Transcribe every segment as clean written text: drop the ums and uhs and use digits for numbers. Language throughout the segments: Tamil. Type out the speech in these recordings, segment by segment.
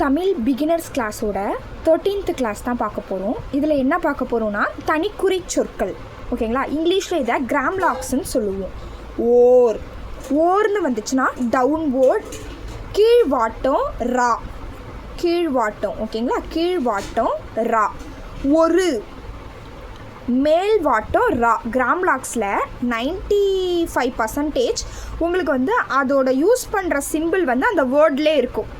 தமிழ் பிகினர்ஸ் கிளாஸோட 13th கிளாஸ் தான் பார்க்க போகிறோம். இதில் என்ன பார்க்க போகிறோம்னா தனிக்குறி சொற்கள். ஓகேங்களா, இங்கிலீஷில் இதை கிராம்லாக்ஸ்ன்னு சொல்லுவோம். ஓர்னு வந்துச்சுன்னா டவுன்வோர்ட், கீழ்வாட்டம் ரா, கீழ்வாட்டம். ஓகேங்களா, கீழ்வாட்டம் ரா. ஒரு மேல்வாட்டம் ரா. கிராம்லாக்ஸில் 95% உங்களுக்கு வந்து அதோட யூஸ் பண்ணுற சிம்பிள் வந்து அந்த வேர்ட்லேயே இருக்கும்.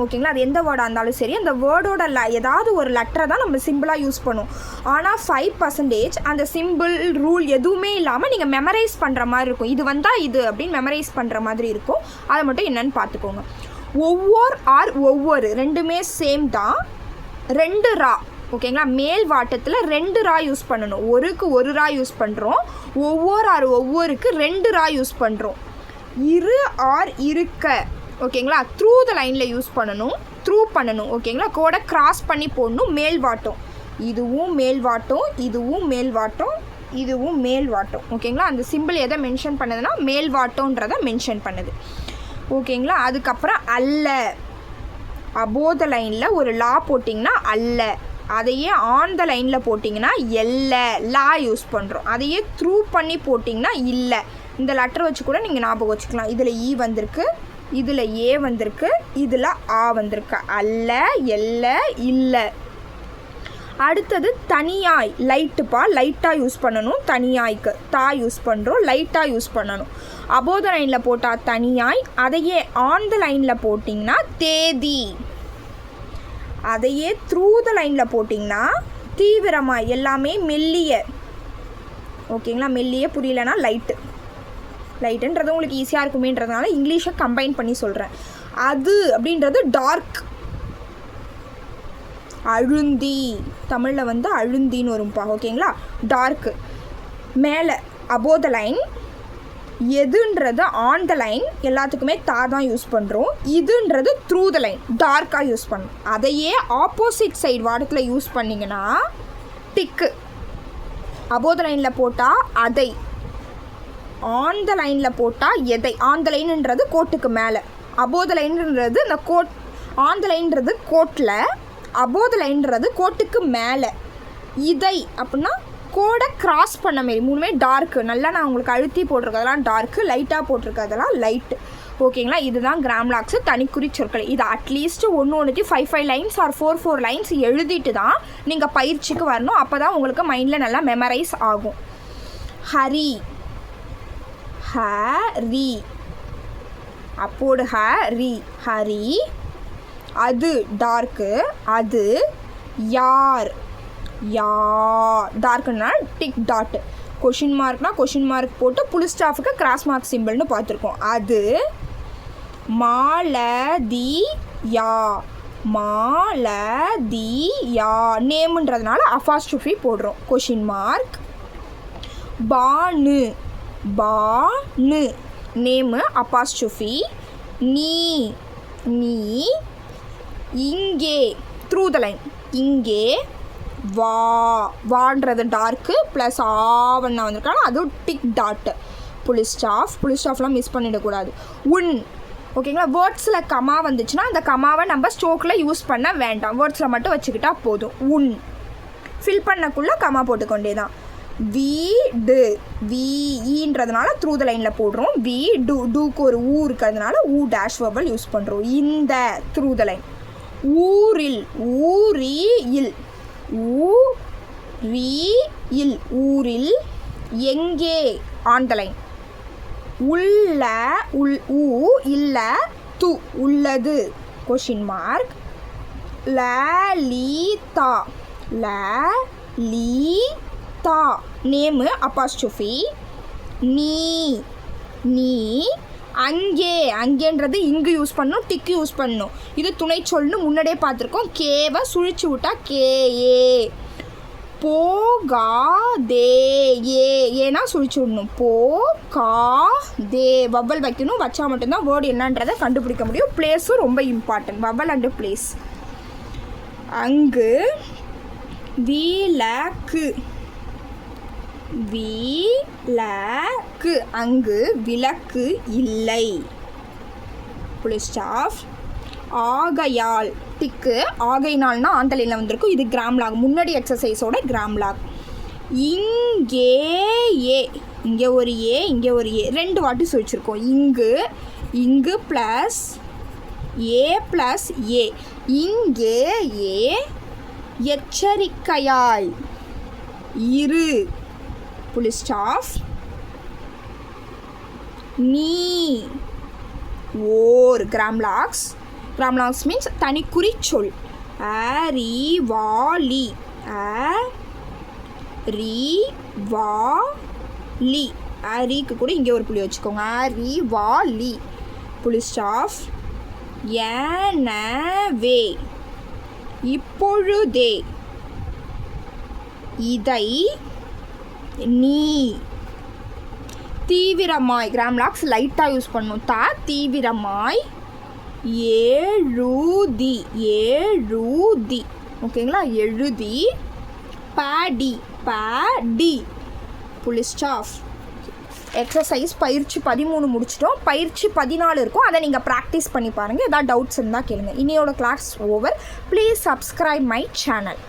ஓகேங்களா, அது எந்த வேர்டாக இருந்தாலும் சரி, அந்த வேர்டோட ஏதாவது ஒரு லெட்டரை தான் நம்ம சிம்பிளாக யூஸ் பண்ணுவோம். ஆனால் 5% அந்த சிம்பிள் ரூல் எதுவுமே இல்லாமல் நீங்கள் மெமரைஸ் பண்ணுற மாதிரி இருக்கும். இது வந்தால் இது அப்படின்னு மெமரைஸ் பண்ணுற மாதிரி இருக்கும். அதை மட்டும் என்னன்னு பார்த்துக்கோங்க. ஒவ்வொரு ரெண்டுமே சேம் தான். 2 ரா. ஓகேங்களா, மேல் வாட்டத்தில் 2 ரா யூஸ் பண்ணணும். ஒருக்கு 1 ரா யூஸ் பண்ணுறோம். ஒவ்வொருக்கு 2 ரா யூஸ் பண்ணுறோம். இருக்க. ஓகேங்களா, த்ரூ த லைனில் யூஸ் பண்ணணும், த்ரூ பண்ணணும். ஓகேங்களா, கோடை கிராஸ் பண்ணி போடணும். மேல் வாட்டம், இதுவும் மேல் வாட்டம், இதுவும் மேல் வாட்டம், இதுவும் மேல் வாட்டம். ஓகேங்களா, அந்த சிம்பிள் எதை மென்ஷன் பண்ணுதுன்னா மேல் வாட்டம்ன்றதை மென்ஷன் பண்ணுது. ஓகேங்களா, அதுக்கப்புறம் அல்ல. அபோத லைனில் ஒரு லா போட்டிங்கன்னா அல்ல. அதையே ஆன் த லைனில் போட்டிங்கன்னா எல்லை, லா யூஸ் பண்ணுறோம். அதையே த்ரூ பண்ணி போட்டிங்கன்னா இல்லை. இந்த லெட்டர் வச்சு கூட நீங்கள் ஞாபகம் வச்சுக்கலாம். இதில் ஈ வந்திருக்கு, இதில் ஏ வந்திருக்கு, இதில் ஆ வந்திருக்கு. அல்ல, எல்ல, இல்லை. அடுத்தது தனியாய். லைட்டுப்பா, லைட்டாக யூஸ் பண்ணணும். தனியாய்க்கு தா யூஸ் பண்ணுறோம், லைட்டாக யூஸ் பண்ணணும். அபோத லைனில் போட்டால் தனியாய், அதையே ஆன் த லைனில் போட்டிங்கன்னா தேதி. அதையே த்ரூ த லைனில் போட்டிங்கன்னா தீவிரமாக. எல்லாமே மெல்லிய. ஓகேங்களா, மெல்லிய புரியலனா லைட்டுன்றது உங்களுக்கு ஈஸியாக இருக்குமேன்றதுனால இங்கிலீஷை கம்பைன் பண்ணி சொல்கிறேன். அது அப்படின்றது டார்க். அழுந்தி, தமிழில் வந்து அழுந்தின்னு வரும்பா. ஓகேங்களா, டார்க்கு. மேலே அபோத லைன், எதுன்றது ஆன் த லைன், எல்லாத்துக்குமே தா தான் யூஸ் பண்ணுறோம். இதுன்றது த்ரூ த லைன், டார்க்காக யூஸ் பண்ணணும். அதையே ஆப்போசிட் சைடு வாடத்தில் யூஸ் பண்ணிங்கன்னா டிக்கு. அபோத லைனில் போட்டால் அதை, ஆன் த லைனில் போட்டால் எதை. ஆன் த லைன்ன்றது கோட்டுக்கு மேலே, அபோத லைன்ன்றது இந்த கோட். ஆன் த லைன்றது கோட்டில், அபோத லைன்றது கோட்டுக்கு மேலே. இதை அப்படின்னா கோடை கிராஸ் பண்ண மாரி. மூணுமே டார்க்கு. நல்லா நான் உங்களுக்கு அழுத்தி போட்டிருக்கதெல்லாம் டார்க்கு, லைட்டாக போட்டிருக்கிறதெல்லாம் லைட்டு. ஓகேங்களா, இதுதான் கிராம்லாக்ஸு தனிக்குறி சொற்கள். இது அட்லீஸ்ட் ஒன்றுக்கு 5 லைன்ஸ் ஆர் 4 லைன்ஸ் எழுதிட்டு தான் நீங்கள் பயிற்சிக்கு வரணும். அப்போ தான் உங்களுக்கு மைண்டில் நல்லா மெமரைஸ் ஆகும். ஹரி, ஹரி, அப்போடு ஹரி, ஹரி. அது டார்க்கு, அது. யார், டார்க்குன்னா tick dot. Question mark question mark போட்டு புல் ஸ்டாஃபுக்கு கிராஸ் மார்க் சிம்பிள்னு பார்த்துருக்கோம். அது. மாலதியா, மாலதியா நேமுன்றதுனால அஃபாஸ்ட்ரோஃபி போடுறோம், question mark. Banu, Banu name, apostrophe. நீ, நீ. இங்கே, த்ரூ த லைன், இங்கே. வான்றது டார்க்கு ப்ளஸ் ஆவண்ணா வந்திருக்காங்க, அதுவும் டிக் டாட்டு. புலிஸ்டாஃப்லாம் மிஸ் பண்ணிடக்கூடாது. உன். ஓகேங்களா, வேர்ட்ஸில் கமா வந்துச்சுன்னா அந்த கமாவை நம்ம ஸ்ட்ரோக்கில் யூஸ் பண்ண வேண்டாம், வேர்ட்ஸில் மட்டும் வச்சுக்கிட்டா போதும். உன் ஃபில் பண்ணக்குள்ளே கமா போட்டுக்கொண்டே தான். வீடு, வீன்றதுனால த்ரூ த லைனில் போடுறோம். டூக்கு ஒரு ஊ இருக்கிறதுனால ஊ டேஷ் வெர்பல் யூஸ் பண்ணுறோம். இந்த த்ரூ த லைன். ஊரில், ஊரில், ஊரில், ஊரில். எங்கே, ஆன் த லைன். உள்ள, ஊ இல்ல, து, உள்ளது, question mark. Lalitha, Lalitha name, apostrophe. நீ, நீ. அங்கே, அங்கேன்றது இங்கு யூஸ் பண்ணணும், டிக்கு யூஸ் பண்ணணும். இது துணை சொல்னு முன்னாடியே பார்த்துருக்கோம். கேவை சுழிச்சு விட்டா கேஏ. போகாதே, ஏன்னா சுழிச்சு விடணும். போகாதே வவ்வல் வைக்கணும், வச்சா மட்டும்தான் வேர்டு என்னன்றதை கண்டுபிடிக்க முடியும். பிளேஸும் ரொம்ப இம்பார்ட்டன்ட், வவ்வல் அண்டு பிளேஸ். அங்கு. விளக்கு, விளக்கு, அங்கு விளக்கு இல்லை, புல் ஸ்டாஃப். ஆகையால் டிக்கு, ஆகையினால்னா ஆந்தலைனில் வந்திருக்கும். இது கிராம்லாக், முன்னாடி எக்ஸசைஸோட கிராம்லாக். இங்கேயே, இங்கே ஒரு ஏ, இங்கே ஒரு ஏ, 2 வாட்டி சொல்லிச்சிருக்கோம். இங்கு ப்ளஸ் ஏ ப்ளஸ் ஏ, இங்கே ஏ, எச்சரிக்கையாய் இரு, புல் ஸ்டாப். நீ ஓர், கிராம்லாக்ஸ். கிராம்லாக்ஸ் மீன்ஸ் தனி குறிச்சொல். அறிவாளி, அறிவாளி, அரிக்கு கூட இங்கே ஒரு புள்ளி வச்சுக்கோங்க. அறிவாளி, புல் ஸ்டாப். எனவே, இப்பொழுதே, இதை நீ, தீவிரமாய், கிராம்லாக்ஸ் லைட்டாக யூஸ் பண்ணும். தீவிரமாய் எழுதி, எழுதி, ஓகேங்களா, எழுதி. பாடி, பாடி, புல் ஸ்டாப். எக்ஸசைஸ் பயிற்சி 13 முடிச்சிட்டோம். பயிற்சி 14 இருக்கும், அதை நீங்கள் ப்ராக்டிஸ் பண்ணி பாருங்கள். ஏதாவது டவுட்ஸ் இருந்தால் கேளுங்க. இன்னையோட class over. Please subscribe my channel.